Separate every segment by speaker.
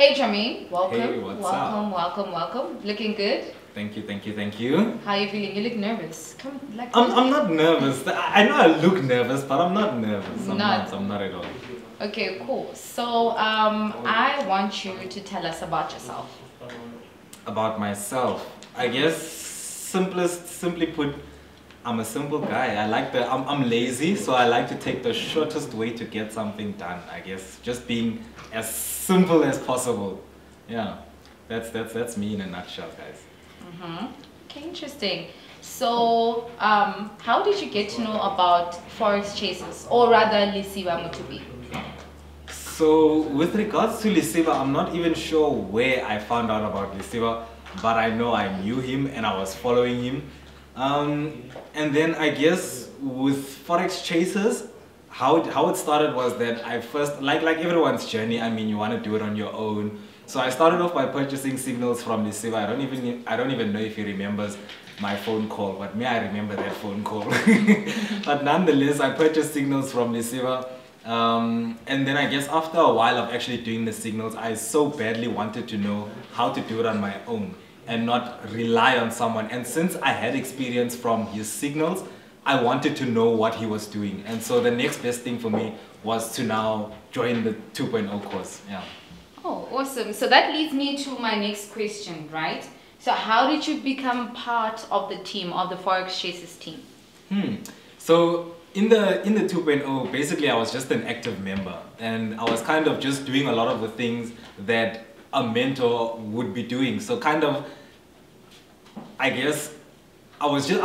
Speaker 1: Hey Jermaine, welcome.
Speaker 2: Hey, what's up?
Speaker 1: Welcome. Looking good.
Speaker 2: Thank you.
Speaker 1: How are you feeling? You look nervous. Come, like.
Speaker 2: I'm not nervous. I know I look nervous, but I'm not nervous. I'm not at all.
Speaker 1: Okay, cool. So, I want you to tell us about yourself.
Speaker 2: About myself, I guess simply put, I'm a simple guy. I'm lazy, so I like to take the shortest way to get something done. I guess just being as simple as possible. Yeah, that's me in a nutshell, guys.
Speaker 1: Okay, interesting. So, how did you get to know about Forex Chasers, or rather Lisiba Mutubi?
Speaker 2: So with regards to Lisiba, I'm not even sure where I found out about Lisiba, but I know I knew him and I was following him. And then I guess with Forex Chasers, how it started was that I first, like everyone's journey, I mean, you want to do it on your own. So I started off by purchasing signals from Lisiba. I don't even know if he remembers my phone call, but me, I remember that phone call. But nonetheless, I purchased signals from Lisiba. And then I guess after a while of actually doing the signals, I so badly wanted to know how to do it on my own and not rely on someone. And since I had experience from his signals, I wanted to know what he was doing. And so the next best thing for me was to now join the 2.0 course. Yeah.
Speaker 1: Oh, awesome. So that leads me to my next question, right? So how did you become part of the team, of the Forex Chasers team?
Speaker 2: So in the 2.0, basically I was just an active member, and I was kind of just doing a lot of the things that a mentor would be doing. So kind of, I guess, I was just,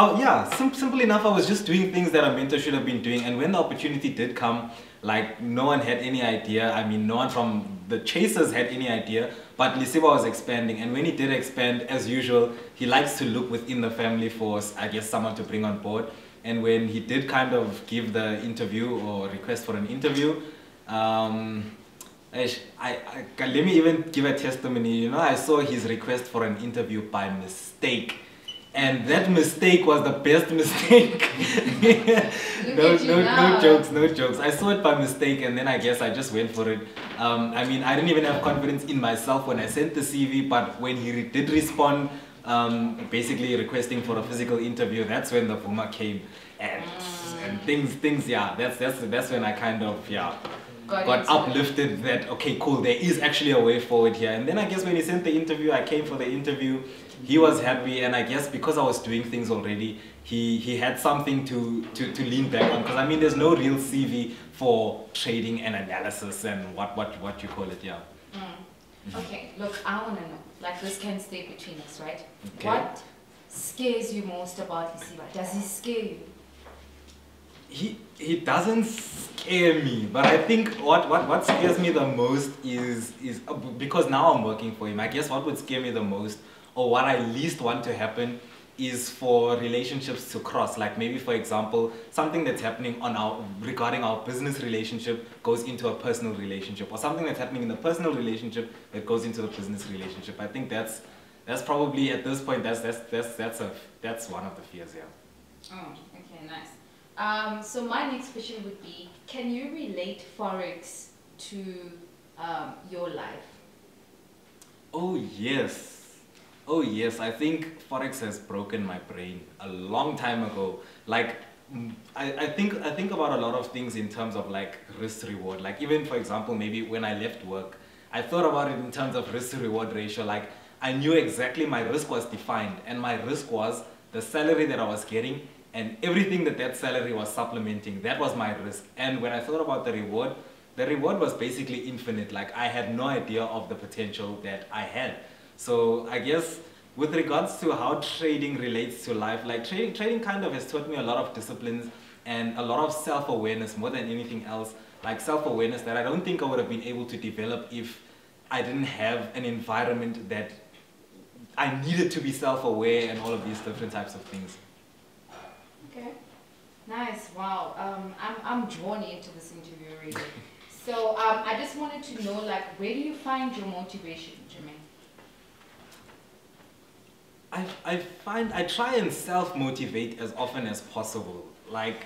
Speaker 2: simple enough, I was just doing things that a mentor should have been doing. And when the opportunity did come, like no one had any idea. I mean, no one from the Chasers had any idea, but Lisiba was expanding. And when he did expand, as usual, he likes to look within the family for, I guess, someone to bring on board. And when he did kind of give the interview or request for an interview, let me even give a testimony. You know, I saw his request for an interview by mistake. And that mistake was the best mistake. No jokes. I saw it by mistake, and then I guess I just went for it. I mean, I didn't even have confidence in myself when I sent the CV, but when he did respond, basically requesting for a physical interview, that's when the Vuma came, and things, yeah, that's when I kind of, got uplifted that, okay, cool, there is actually a way forward here. And then I guess when he sent the interview, I came for the interview, he was happy, and I guess because I was doing things already, he had something to lean back on, because I mean, there's no real CV for trading and analysis and what you call it, yeah.
Speaker 1: Okay, look, I want to know, like this can stay between us, right?
Speaker 2: Okay.
Speaker 1: What scares you most about Lisiba? Does he scare you?
Speaker 2: He doesn't scare me, but I think what scares me the most is because now I'm working for him. I guess what would scare me the most, or what I least want to happen, is for relationships to cross. Like maybe, for example, something that's happening regarding our business relationship goes into a personal relationship, or something that's happening in the personal relationship that goes into the business relationship. I think that's probably at this point that's one of the fears. Yeah.
Speaker 1: Oh, okay, nice. So my next question would be, can you relate Forex to your life?
Speaker 2: Oh yes, I think Forex has broken my brain a long time ago. Like, I think about a lot of things in terms of like risk reward. Like even, for example, maybe when I left work, I thought about it in terms of risk to reward ratio. Like I knew exactly my risk was defined, and my risk was the salary that I was getting and everything that salary was supplementing. That was my risk. And when I thought about the reward was basically infinite. Like I had no idea of the potential that I had. So I guess with regards to how trading relates to life, like trading kind of has taught me a lot of disciplines and a lot of self-awareness more than anything else. Like self-awareness that I don't think I would have been able to develop if I didn't have an environment that I needed to be self-aware and all of these different types of things.
Speaker 1: Okay, nice. Wow. I'm drawn into this interview really. So I just wanted to know, like, where do you find your motivation, Jermaine?
Speaker 2: I try and self-motivate as often as possible. Like,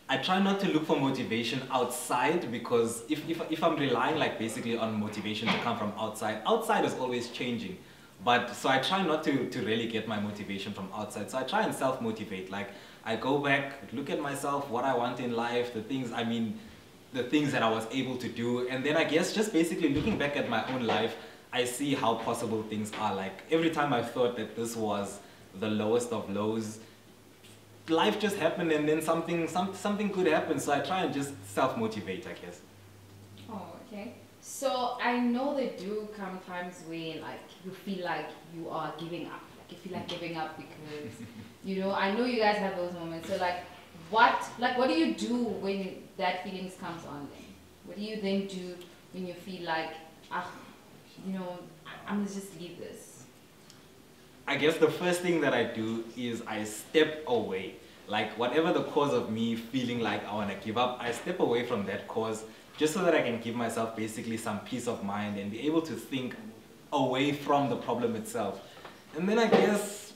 Speaker 2: I try not to look for motivation outside, because if I'm relying like basically on motivation to come from outside is always changing. But so I try not to really get my motivation from outside. So I try and self-motivate. Like I go back, look at myself, what I want in life, the things that I was able to do. And then I guess just basically looking back at my own life, I see how possible things are. Like every time I thought that this was the lowest of lows, life just happened, and then something good happened. So I try and just self-motivate, I guess.
Speaker 1: Oh, okay. So I know there do come times where like you feel like you are giving up. Like you feel like giving up because I know you guys have those moments. So like what do you do when that feelings comes on then? What do you then do when you feel like I'm gonna just leave this?
Speaker 2: I guess the first thing that I do is I step away. Like whatever the cause of me feeling like I want to give up, I step away from that cause just so that I can give myself basically some peace of mind and be able to think away from the problem itself. And then I guess,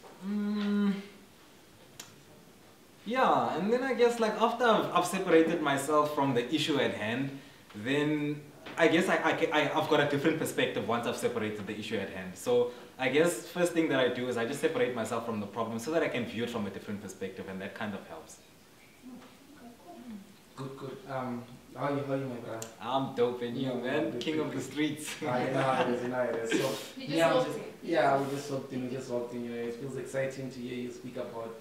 Speaker 2: yeah, and then I guess like after I've separated myself from the issue at hand, then I guess I've got a different perspective once I've separated the issue at hand. So I guess first thing that I do is I just separate myself from the problem so that I can view it from a different perspective, and that kind of helps.
Speaker 3: Good. How are you, my brother?
Speaker 2: I'm dope, and you, man, king of the streets.
Speaker 3: I know it is. So we just walked in. It feels exciting to hear you speak about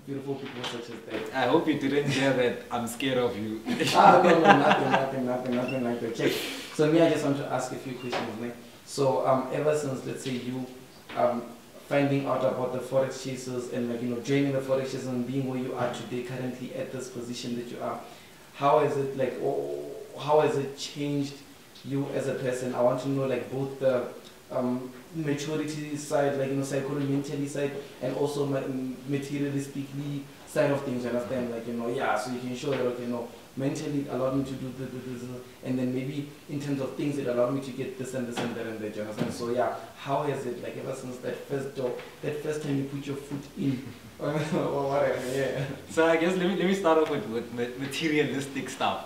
Speaker 3: beautiful people such as that.
Speaker 2: I hope you didn't hear that I'm scared of you.
Speaker 3: No, nothing like that. Check. So I just want to ask a few questions, Nick. So ever since, let's say, you finding out about the Forex Chasers and joining the Forex Chasers and being where you are today, currently at this position that you are, how has it changed you as a person? I want to know both the maturity side, psychology, mentally side, and also materialistically side of things. You understand? So you can show that mentally it allowed me to do this, and then maybe in terms of things it allowed me to get this and this and that and that. You understand? So how has it ever since that first time you put your foot in? Or whatever, yeah.
Speaker 2: So I guess let me start off with materialistic stuff.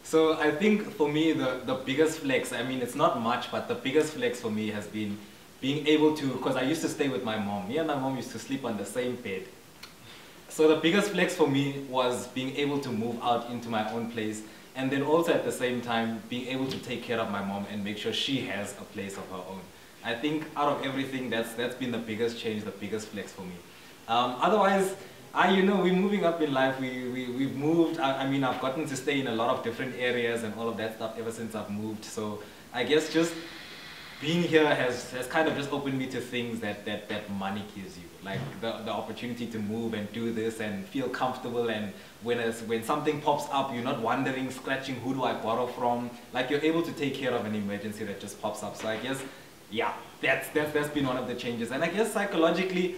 Speaker 2: So I think for me the biggest flex, I mean it's not much, but the biggest flex for me has been being able to, because I used to stay with my mom. Me and my mom used to sleep on the same bed. So the biggest flex for me was being able to move out into my own place, and then also at the same time being able to take care of my mom and make sure she has a place of her own. I think out of everything, that's been the biggest change, the biggest flex for me. Otherwise, we're moving up in life. We've moved. I mean, I've gotten to stay in a lot of different areas and all of that stuff ever since I've moved. So I guess just being here has kind of just opened me to things that money gives you. Like the opportunity to move and do this and feel comfortable, and when something pops up, you're not wondering, scratching, who do I borrow from? Like you're able to take care of an emergency that just pops up. So I guess, yeah, that's been one of the changes. And I guess psychologically,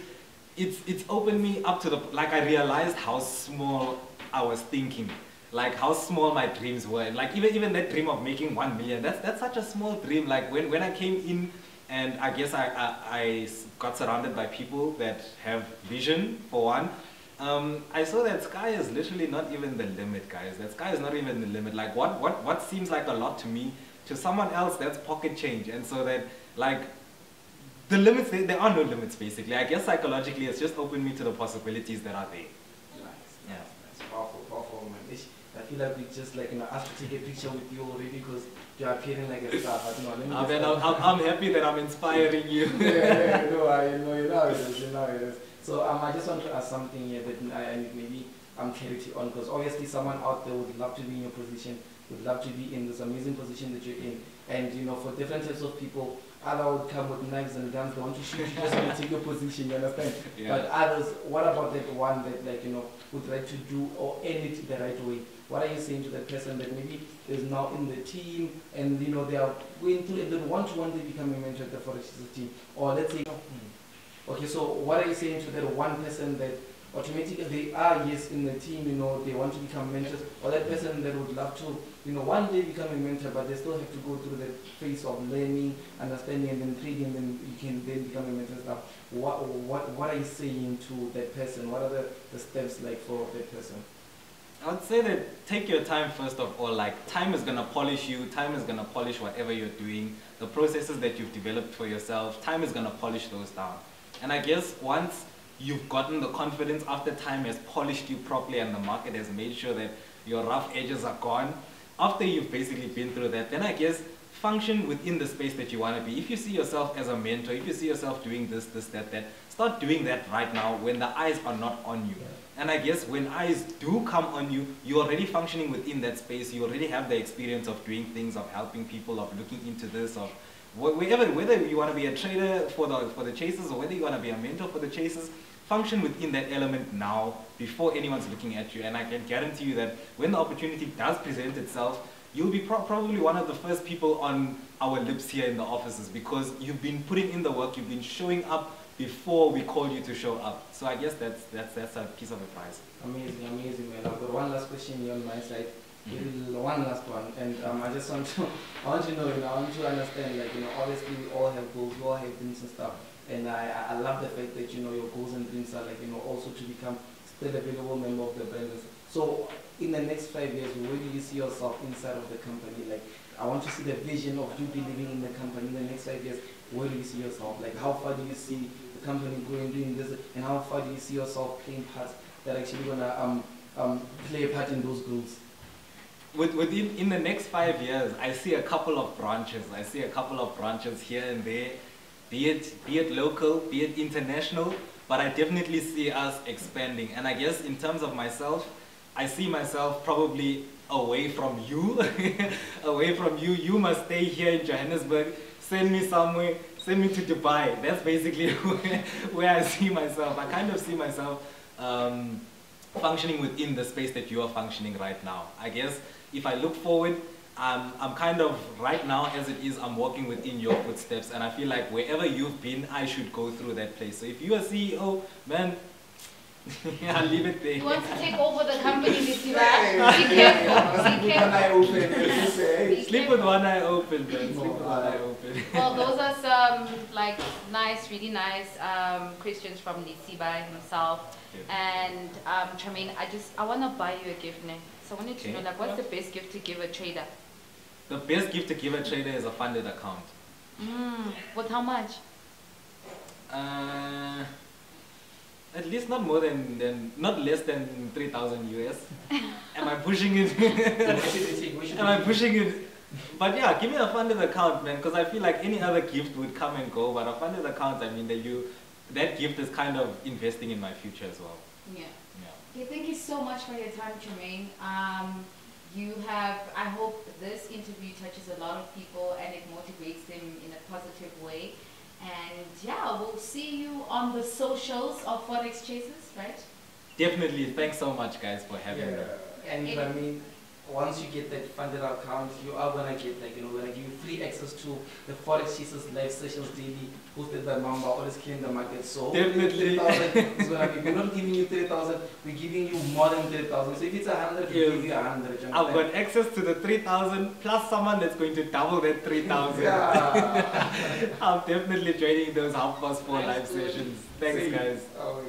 Speaker 2: it's opened me up to I realized how small I was thinking, like how small my dreams were. Like even that dream of making 1 million, that's such a small dream. Like when I came in, and I guess I got surrounded by people that have vision for one, I saw that sky is literally not even the limit, guys. That sky is not even the limit. Like what seems like a lot to me, to someone else that's pocket change. And so that the limits, there are no limits basically. I guess psychologically it's just opened me to the possibilities that are there.
Speaker 3: Nice. Yeah. That's powerful, man. I feel like we just asked to take a picture with you already because you're appearing like a star.
Speaker 2: I'm happy that I'm inspiring you.
Speaker 3: Yeah, you know how it is. So I just want to ask something here that I need maybe clarity on, because obviously someone out there would love to be in your position, would love to be in this amazing position that you're in. And for different types of people, others would come with knives and guns, they want to shoot you just to take your position, you understand? Yeah. But others, what about that one that would like to do or end it the right way? What are you saying to that person that maybe is now in the team and they are going through and they want to one day become a mentor at the Forex Chasers team? Or let's say, okay, so what are you saying to that one person that automatically they are yes in the team, they want to become mentors, or that person that would love to one day become a mentor, but they still have to go through the phase of learning, understanding, and then trading, and then you can then become a mentor stuff. What are you saying to that person? What are the steps like for that person?
Speaker 2: I would say that take your time first of all. Like, time is gonna polish you, time is gonna polish whatever you're doing, the processes that you've developed for yourself, time is gonna polish those down. And I guess once you've gotten the confidence, after time has polished you properly and the market has made sure that your rough edges are gone, after you've basically been through that, then I guess function within the space that you want to be. If you see yourself as a mentor, if you see yourself doing this, that, start doing that right now when the eyes are not on you. And I guess when eyes do come on you, you're already functioning within that space. You already have the experience of doing things, of helping people, of looking into this, of whether you want to be a trader for the chasers or whether you want to be a mentor for the chasers, function within that element now before anyone's looking at you. And I can guarantee you that when the opportunity does present itself, you'll be probably one of the first people on our lips here in the offices, because you've been putting in the work, you've been showing up before we call you to show up. So I guess that's a piece of advice.
Speaker 3: Amazing, amazing, man. I've got one last question here on my side. One last one, and I just want to, I want to know, I want to understand, like, obviously we all have goals, we all have dreams and stuff, and I love the fact that, your goals and dreams are, like, also to become still a valuable member of the brand. So in the next 5 years, where do you see yourself inside of the company? Like, I want to see the vision of you believing in the company in the next 5 years. Where do you see yourself? Like, how far do you see the company going, doing this, and how far do you see yourself playing parts that are actually gonna play a part in those goals?
Speaker 2: In the next 5 years, I see a couple of branches. I see a couple of branches here and there, be it local, be it international, but I definitely see us expanding. And I guess in terms of myself, I see myself probably away from you, away from you. You must stay here in Johannesburg, send me somewhere, send me to Dubai. That's basically where I see myself. I kind of see myself functioning within the space that you are functioning right now. I guess if I look forward, I'm kind of, right now as it is, I'm walking within your footsteps, and I feel like wherever you've been, I should go through that place. So if you're a CEO, man, I'll leave it there.
Speaker 1: You want to take over the company, Missy, right? Be careful. Be careful.
Speaker 2: Sleep with one eye open, man. Sleep with one eye open.
Speaker 1: Well, those are some really nice questions from Nisiba himself. And Tremaine, I want to buy you a gift now. So I wanted to know, like, what's the best gift to give a trader?
Speaker 2: The best gift to give a trader is a funded account.
Speaker 1: With how much?
Speaker 2: At least not more not less than 3,000 US. Am I pushing it? Am I pushing it? But yeah, give me a funded account, man, because I feel like any other gift would come and go, but a funded account, I mean, that gift is kind of investing in my future as well.
Speaker 1: Yeah. Okay, thank you so much for your time, Tremaine. I hope this interview touches a lot of people and it motivates them in a positive way. And yeah, we'll see you on the socials of Forex Chasers, right? Definitely.
Speaker 2: Thanks so much, guys, for having me.
Speaker 3: And I mean, once you get that funded account, you are gonna get, like, we're gonna give you free access to the Forex Chasers live sessions daily, hosted by Mamba, always clean the market. So 3,000 is gonna be. We're not giving you 3,000, we're giving you more than 3,000. So if it's 100, we give you 100.
Speaker 2: I've got access to the 3,000 plus someone that's going to double that 3,000.
Speaker 3: Yeah.
Speaker 2: I'm definitely joining those 4:30 live sessions. Thanks, guys.
Speaker 3: Oh,